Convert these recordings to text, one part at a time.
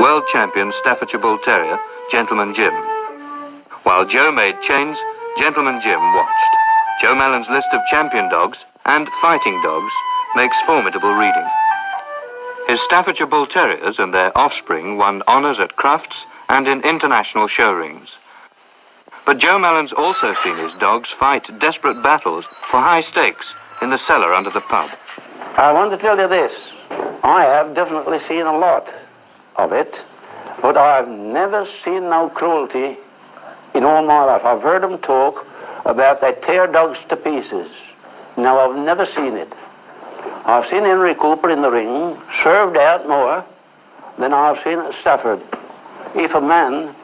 World champion Staffordshire Bull Terrier, Gentleman Jim. While Joe made chains, Gentleman Jim watched. Joe Mallen's list of champion dogs and fighting dogs makes formidable reading. His Staffordshire Bull Terriers and their offspring won honours at crafts and in international show rings. But Joe Mallen's also seen his dogs fight desperate battles for high stakes in the cellar under the pub. I want to tell you this. I have definitely seen a lot of it, but I've never seen no cruelty in all my life. I've heard them talk about they tear dogs to pieces. Now, I've never seen it. I've seen Henry Cooper in the ring served out more than I've seen at Stafford. If a man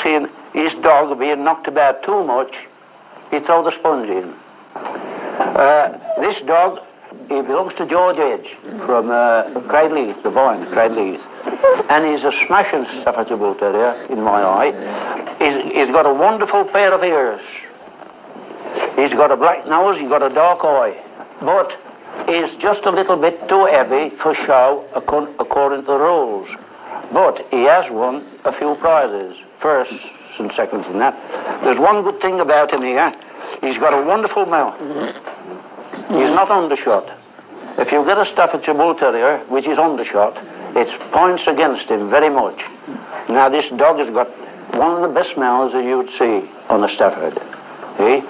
seen his dog being knocked about too much, he'd throw the sponge in. This dog, he belongs to George Edge from Craigleith, the Vine, Craigleith. And he's a smashing Staffordshire Bull Terrier, in my eye. He's got a wonderful pair of ears. He's got a black nose, he's got a dark eye. But he's just a little bit too heavy for show according to the rules. But he has won a few prizes, firsts and seconds and that. There's one good thing about him here. He's got a wonderful mouth. He's not undershot. If you get a Staffordshire Bull Terrier, which is undershot, it points against him very much. Now, this dog has got one of the best mouths that you would see on a Stafford. See?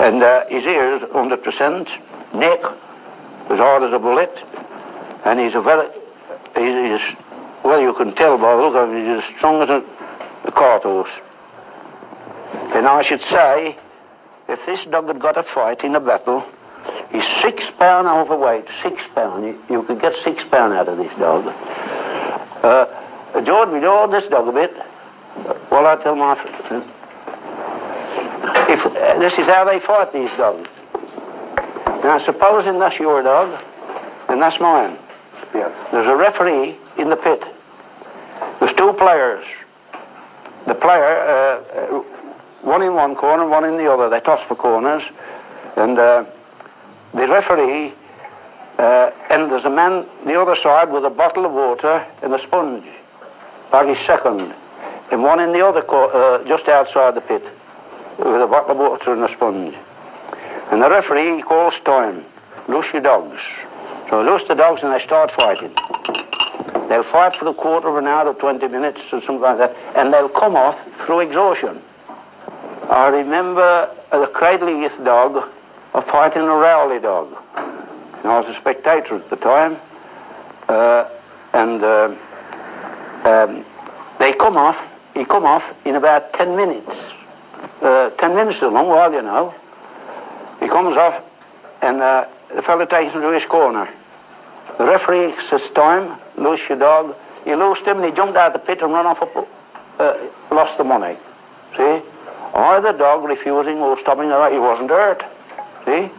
And his ears, 100%, neck, as hard as a bullet, and he's well, you can tell by the look of him, he's as strong as a cart horse. And I should say, if this dog had got a fight in a battle, he's 6 pound overweight, 6 pound. You could get 6 pound out of this dog. George, will you hold this dog a bit? Well, I tell my friends, this is how they fight these dogs. Now, supposing that's your dog, and that's mine. Yeah. There's a referee in the pit. There's two players. The player, one in one corner, one in the other. They toss for corners. And the referee, and there's a man the other side with a bottle of water and a sponge, like his second. And one in the other just outside the pit, with a bottle of water and a sponge. And the referee calls time, loose your dogs. So they loose the dogs and they start fighting. They'll fight for a quarter of an hour or 20 minutes or something like that, and they'll come off through exhaustion. I remember the Craigleith dog fighting a Rowley dog. And I was a spectator at the time, he come off in about 10 minutes. 10 minutes is a long while, you know. He comes off, and the fellow takes him to his corner. The referee says, time, loose your dog. He loosed him, and he jumped out the pit and ran off, lost the money. See? Or the dog refusing or stopping her, he wasn't hurt. See?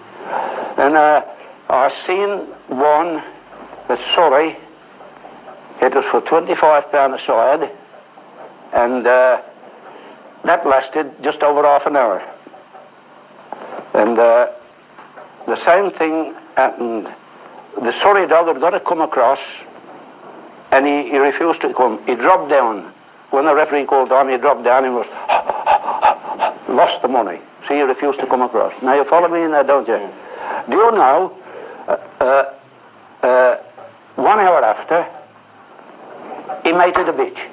And I seen one at Surrey. It was for £25 a side, and that lasted just over half an hour. And the same thing happened. The Surrey dog had got to come across, and he refused to come. He dropped down. When the referee called time, he dropped down and was lost the money. See, he refused to come across. Now, you follow me in that, don't you? Yeah. Do you know, 1 hour after, he mated a bitch.